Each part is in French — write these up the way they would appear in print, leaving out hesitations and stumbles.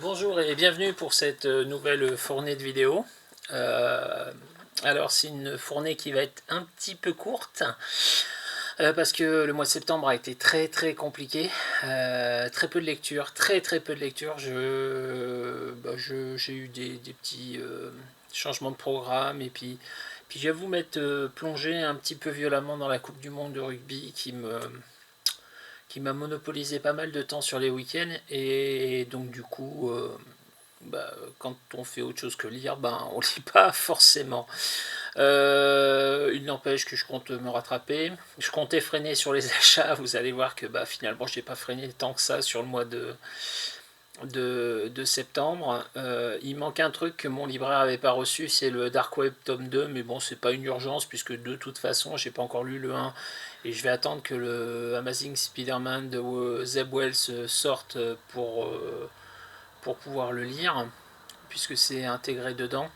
Bonjour et bienvenue pour cette nouvelle fournée de vidéos. Alors c'est une fournée qui va être un petit peu courte parce que le mois de septembre a été très compliqué. Très peu de lecture, très peu de lecture. J'ai eu des petits changements de programme et puis je vais vous mettre plongé un petit peu violemment dans la Coupe du Monde de rugby qui m'a monopolisé pas mal de temps sur les week-ends et donc du coup quand on fait autre chose que lire, on lit pas forcément. Il n'empêche que je compte me rattraper. Je comptais freiner sur les achats. Vous allez voir que finalement, je n'ai pas freiné tant que ça sur le mois de septembre. Il manque un truc que mon libraire n'avait pas reçu, c'est le Dark Web tome 2, mais bon, c'est pas une urgence puisque de toute façon, j'ai pas encore lu le 1 et je vais attendre que le Amazing Spider-Man de Zeb Wells sorte pour pouvoir le lire, puisque c'est intégré dedans.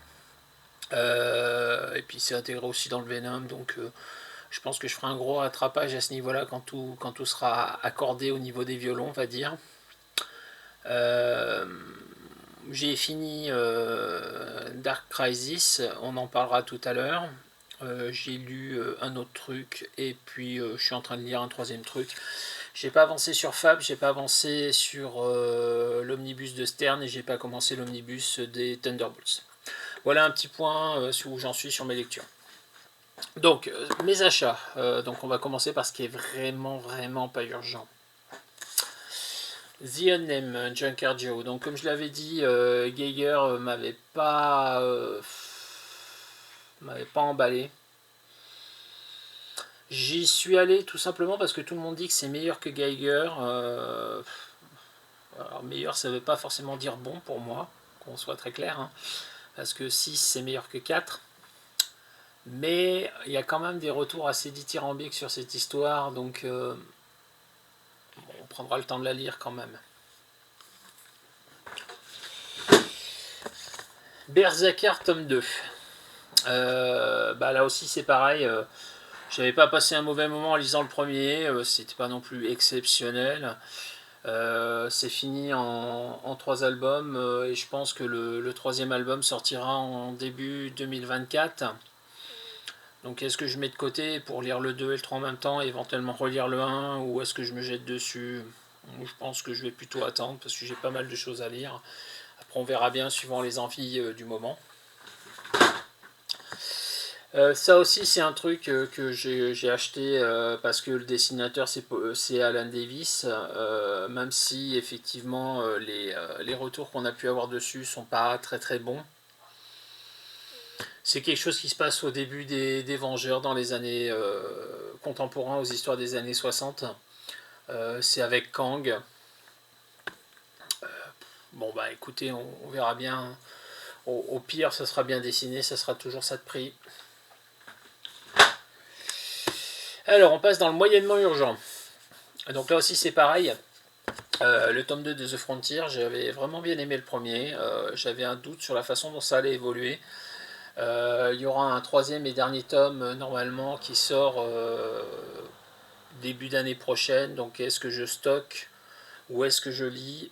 Et puis c'est intégré aussi dans le Venom, donc je pense que je ferai un gros rattrapage à ce niveau-là quand tout sera accordé au niveau des violons, on va dire. Euh, j'ai fini Dark Crisis, on en parlera tout à l'heure. J'ai lu un autre truc et puis je suis en train de lire un troisième truc. J'ai pas avancé sur Fab, j'ai pas avancé sur l'omnibus de Stern et j'ai pas commencé l'omnibus des Thunderbolts. Voilà un petit point où j'en suis sur mes lectures. Donc, mes achats. Donc, on va commencer par ce qui est vraiment pas urgent. The Unnamed, Junker Joe. Donc, comme je l'avais dit, Geiger m'avait pas emballé. J'y suis allé tout simplement parce que tout le monde dit que c'est meilleur que Geiger. Alors, meilleur, ça ne veut pas forcément dire bon pour moi, qu'on soit très clair. Hein, parce que 6, c'est meilleur que 4. Mais il y a quand même des retours assez dithyrambiques sur cette histoire, donc on prendra le temps de la lire quand même. Berserker tome 2. Là aussi c'est pareil, j'avais pas passé un mauvais moment en lisant le premier, c'était pas non plus exceptionnel. C'est fini en 3 albums et je pense que le troisième album sortira en début 2024. Donc est-ce que je mets de côté pour lire le 2 et le 3 en même temps et éventuellement relire le 1 ou est-ce que je me jette dessus? Je pense que je vais plutôt attendre parce que j'ai pas mal de choses à lire. Après on verra bien suivant les envies du moment. Ça aussi c'est un truc que j'ai acheté parce que le dessinateur c'est Alan Davis, même si effectivement les retours qu'on a pu avoir dessus sont pas très bons. C'est quelque chose qui se passe au début des Vengeurs dans les années contemporains aux histoires des années 60. C'est avec Kang. Écoutez, on verra bien. Au pire, ça sera bien dessiné, ça sera toujours ça de prix. Alors, on passe dans le moyennement urgent. Donc là aussi, c'est pareil. Le tome 2 de The Frontier, j'avais vraiment bien aimé le premier. J'avais un doute sur la façon dont ça allait évoluer. Il y aura un troisième et dernier tome normalement qui sort début d'année prochaine. Donc est-ce que je stocke ou est-ce que je lis?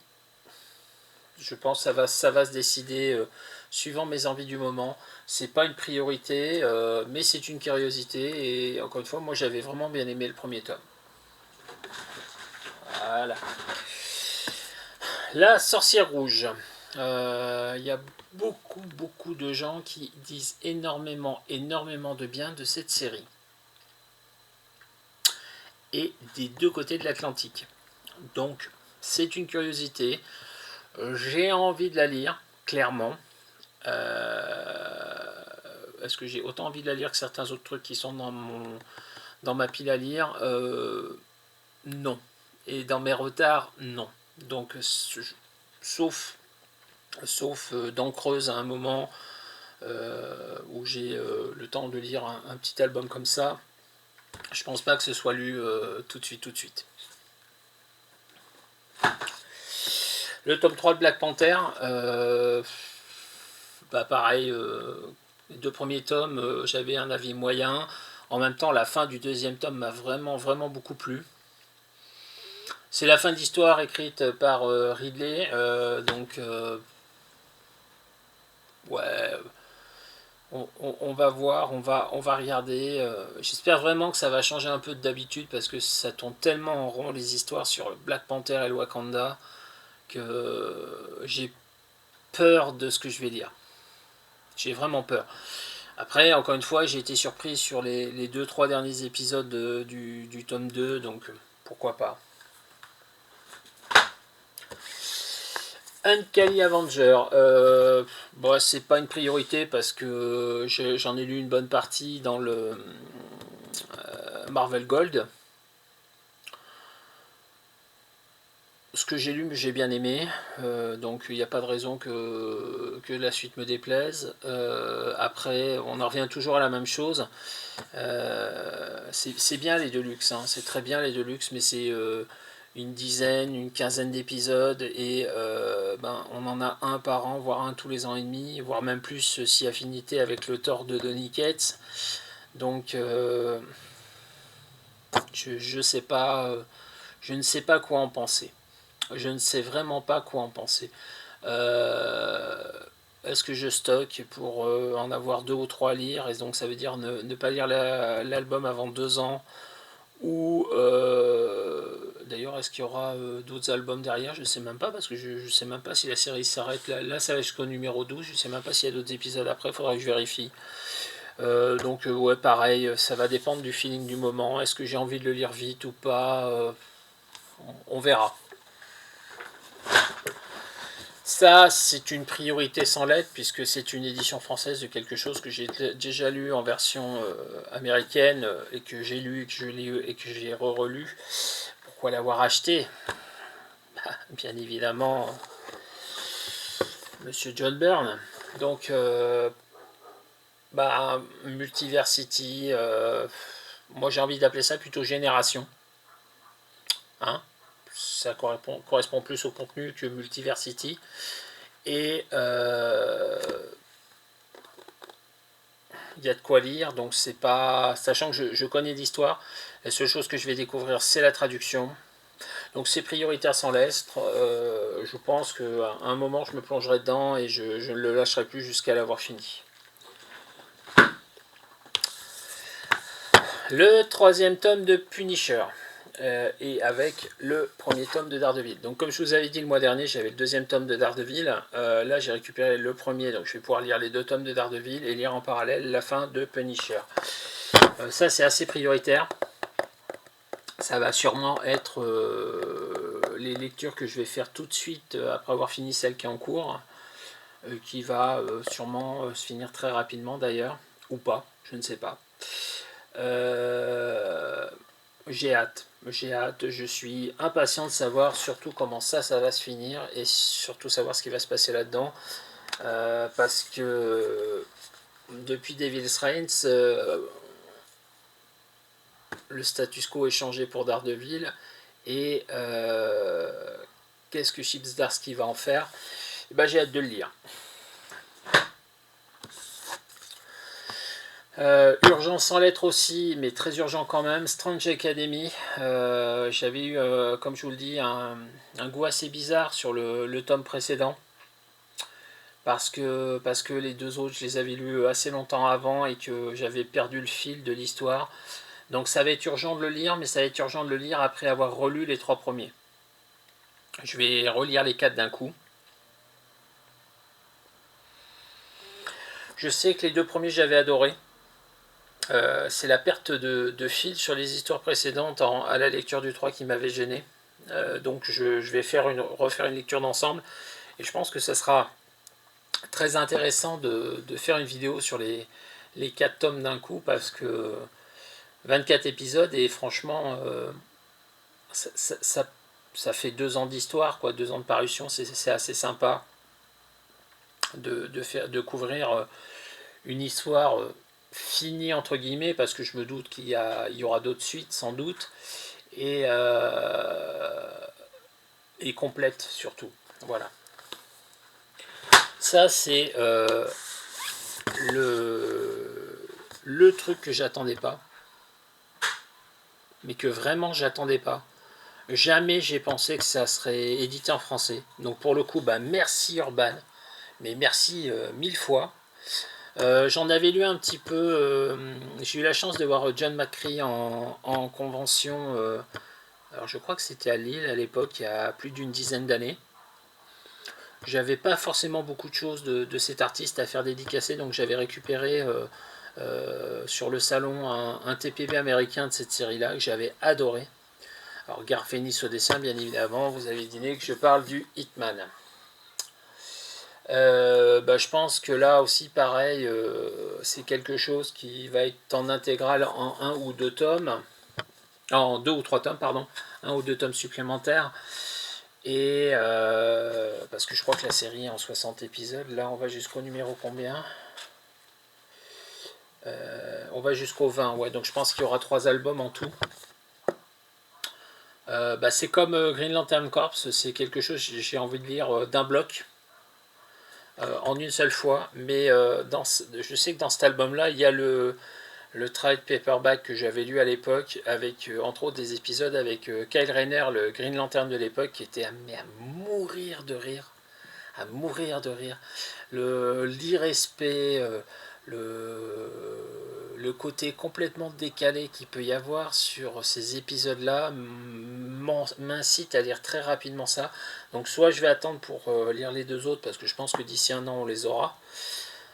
Je pense que ça va se décider suivant mes envies du moment. C'est pas une priorité, mais c'est une curiosité. Et encore une fois, moi j'avais vraiment bien aimé le premier tome. Voilà. La sorcière rouge. Il y a beaucoup de gens qui disent énormément de bien de cette série. Et des deux côtés de l'Atlantique. Donc, c'est une curiosité. J'ai envie de la lire, clairement. Est-ce que j'ai autant envie de la lire que certains autres trucs qui sont dans ma pile à lire? Non. Et dans mes retards, non. Donc, sauf dans Creuse à un moment où j'ai le temps de lire un petit album comme ça, je pense pas que ce soit lu tout de suite. Le tome 3 de Black Panther, pareil, les deux premiers tomes, j'avais un avis moyen. En même temps, la fin du deuxième tome m'a vraiment beaucoup plu. C'est la fin d'histoire écrite par Ridley, donc ouais, on va voir, on va regarder. J'espère vraiment que ça va changer un peu d'habitude parce que ça tourne tellement en rond les histoires sur le Black Panther et le Wakanda que j'ai peur de ce que je vais lire. J'ai vraiment peur. Après, encore une fois, j'ai été surpris sur les 2-3 derniers épisodes du tome 2, donc pourquoi pas. Uncanny Avenger, bon, c'est pas une priorité parce que j'en ai lu une bonne partie dans le Marvel Gold. Ce que j'ai lu, j'ai bien aimé, donc il n'y a pas de raison que la suite me déplaise. Après, on en revient toujours à la même chose. C'est bien les Deluxe, hein, c'est très bien les Deluxe, mais c'est une dizaine, une quinzaine d'épisodes et on en a un par an, voire un tous les ans et demi, voire même plus si affinité avec le Thor de Donny Cates. Donc je sais pas, je ne sais pas quoi en penser. Je ne sais vraiment pas quoi en penser. Euh, Est-ce que je stocke pour en avoir 2 ou 3 à lire, et donc ça veut dire ne pas lire l'album avant 2 ans, ou d'ailleurs est-ce qu'il y aura d'autres albums derrière, je ne sais même pas, parce que je ne sais même pas si la série s'arrête là, ça va jusqu'au numéro 12, je ne sais même pas s'il y a d'autres épisodes après, il faudra que je vérifie. Donc ouais, pareil, ça va dépendre du feeling du moment, est-ce que j'ai envie de le lire vite ou pas, on verra. Ça, c'est une priorité sans lettre, puisque c'est une édition française de quelque chose que j'ai déjà lu en version américaine, et que j'ai lu, et que je l'ai et que j'ai relu. Pourquoi l'avoir acheté? Bien évidemment, Monsieur John Byrne. Donc, Multiversity, moi j'ai envie d'appeler ça plutôt Génération. Hein, ça correspond plus au contenu que Multiversity. Et il y a de quoi lire, donc c'est pas. Sachant que je connais l'histoire, la seule chose que je vais découvrir c'est la traduction. Donc c'est prioritaire sans l'être. Je pense qu'à un moment je me plongerai dedans et je ne le lâcherai plus jusqu'à l'avoir fini. Le 3e tome de Punisher. Et avec le 1er tome de Daredevil. Donc comme je vous avais dit le mois dernier, j'avais le 2e tome de Daredevil. Là j'ai récupéré le 1er, donc je vais pouvoir lire les 2 tomes de Daredevil et lire en parallèle la fin de Punisher. Ça c'est assez prioritaire. Ça va sûrement être les lectures que je vais faire tout de suite après avoir fini celle qui est en cours, qui va sûrement se finir très rapidement d'ailleurs, ou pas, je ne sais pas. J'ai hâte, je suis impatient de savoir surtout comment ça va se finir et surtout savoir ce qui va se passer là-dedans, parce que depuis Devil's Reigns, le status quo est changé pour Daredevil et qu'est-ce que Chip Zdarsky va en faire? J'ai hâte de le lire. Urgent sans lettre aussi, mais très urgent quand même, Strange Academy. J'avais eu, comme je vous le dis, un goût assez bizarre sur le tome précédent. Parce que les 2 autres, je les avais lus assez longtemps avant et que j'avais perdu le fil de l'histoire. Donc ça va être urgent de le lire, mais ça va être urgent de le lire après avoir relu les 3 premiers. Je vais relire les 4 d'un coup. Je sais que les 2 premiers j'avais adoré. C'est la perte de fil sur les histoires précédentes à la lecture du 3 qui m'avait gêné. Donc je vais refaire une lecture d'ensemble. Et je pense que ça sera très intéressant de faire une vidéo sur les 4 tomes d'un coup, parce que 24 épisodes et franchement, ça fait 2 ans d'histoire, 2 ans de parution, c'est assez sympa de couvrir une histoire finie entre guillemets, parce que je me doute qu'il y aura d'autres suites sans doute, et complète surtout. Voilà. Ça c'est le truc que j'attendais pas, mais que vraiment j'attendais pas. Jamais j'ai pensé que ça serait édité en français. Donc pour le coup, bah, merci Urban, mais merci mille fois. J'en avais lu un petit peu, j'ai eu la chance de voir John McCree en convention, alors je crois que c'était à Lille à l'époque, il y a plus d'une dizaine d'années. J'avais pas forcément beaucoup de choses de cet artiste à faire dédicacer, donc j'avais récupéré sur le salon un TPB américain de cette série-là que j'avais adoré. Alors Garfénis au dessin, bien évidemment, vous avez deviné que je parle du Hitman. Bah, je pense que là aussi pareil, c'est quelque chose qui va être en intégrale en un ou deux tomes, en deux ou trois tomes, pardon, un ou deux tomes supplémentaires. Et parce que je crois que la série est en 60 épisodes, là on va jusqu'au numéro combien? On va jusqu'au 20, ouais, donc je pense qu'il y aura 3 albums en tout. Bah, c'est comme Green Lantern Corps, c'est quelque chose, j'ai envie de lire d'un bloc. En une seule fois, mais je sais que dans cet album-là, il y a le trade paperback que j'avais lu à l'époque, avec entre autres des épisodes avec Kyle Rayner, le Green Lantern de l'époque, qui était à mourir de rire. À mourir de rire. L'irrespect, le côté complètement décalé qu'il peut y avoir sur ces épisodes-là m'incite à lire très rapidement ça. Donc soit je vais attendre pour lire les deux autres, parce que je pense que d'ici un an on les aura,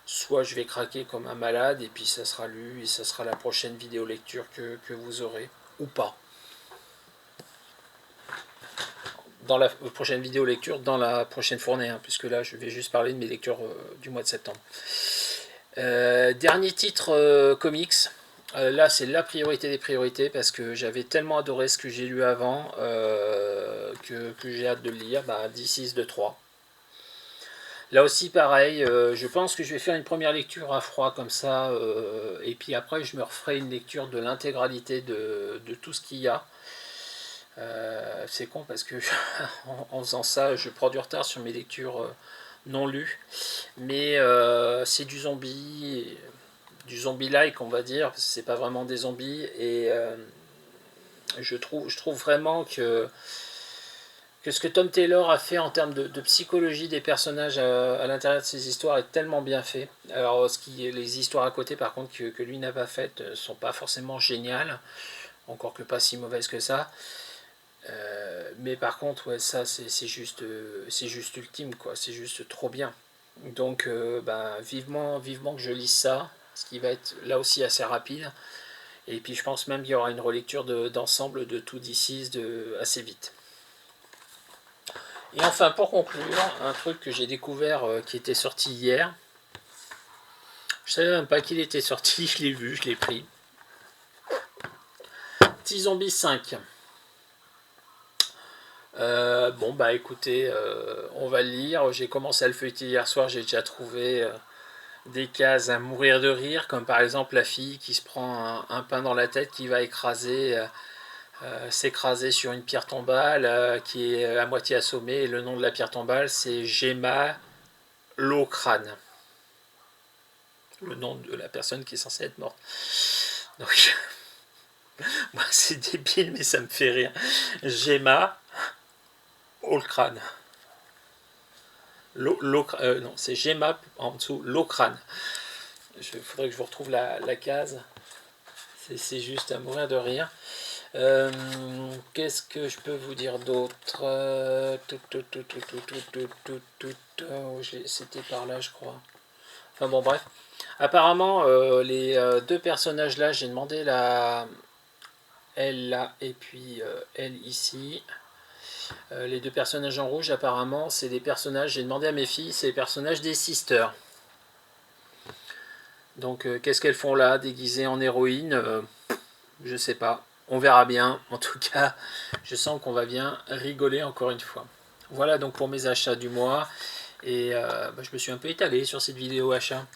soit je vais craquer comme un malade, et puis ça sera lu, et ça sera la prochaine vidéo lecture que vous aurez, ou pas. Dans la prochaine vidéo lecture, dans la prochaine fournée, hein, puisque là je vais juste parler de mes lectures du mois de septembre. Dernier titre comics. Là c'est la priorité des priorités, parce que j'avais tellement adoré ce que j'ai lu avant que j'ai hâte de le lire. Bah, This is the 3. Là aussi pareil, je pense que je vais faire une première lecture à froid comme ça, et puis après je me referai une lecture de l'intégralité de tout ce qu'il y a. C'est con parce que en faisant ça, je prends du retard sur mes lectures non lues, mais c'est du zombie-like, on va dire, parce que c'est pas vraiment des zombies, et je trouve vraiment que ce que Tom Taylor a fait en termes de psychologie des personnages à l'intérieur de ses histoires est tellement bien fait. Alors les histoires à côté par contre que lui n'a pas faites sont pas forcément géniales, encore que pas si mauvaises que ça. Mais par contre, ouais, ça c'est juste ultime, quoi. C'est juste trop bien. Donc, ben, vivement que je lise ça, ce qui va être là aussi assez rapide. Et puis, je pense même qu'il y aura une relecture d'ensemble de tout d'ici assez vite. Et enfin, pour conclure, un truc que j'ai découvert qui était sorti hier. Je savais même pas qu'il était sorti, je l'ai vu, je l'ai pris. T-Zombie 5. Bon bah écoutez, on va le lire. J'ai commencé à le feuilleter hier soir, j'ai déjà trouvé des cases à mourir de rire, comme par exemple la fille qui se prend un pain dans la tête, qui va s'écraser sur une pierre tombale, qui est à moitié assommée, et le nom de la pierre tombale c'est Gemma Locrane, le nom de la personne qui est censée être morte. Donc moi c'est débile mais ça me fait rire. Gemma Locrane. Non, c'est Gemma en dessous, Locrane. Il faudrait que je vous retrouve la case. C'est juste à mourir de rire. Qu'est-ce que je peux vous dire d'autre? C'était par là, je crois. Enfin bon, bref. Apparemment, les deux personnages là, j'ai demandé elle là et puis elle ici. Les deux personnages en rouge, apparemment, c'est des personnages, j'ai demandé à mes filles, c'est les personnages des Sisters. Donc, qu'est-ce qu'elles font là, déguisées en héroïnes? Je sais pas. On verra bien. En tout cas, je sens qu'on va bien rigoler encore une fois. Voilà donc pour mes achats du mois. Et je me suis un peu étalé sur cette vidéo achat.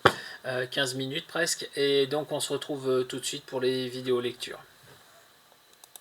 15 minutes presque. Et donc, on se retrouve tout de suite pour les vidéos lecture.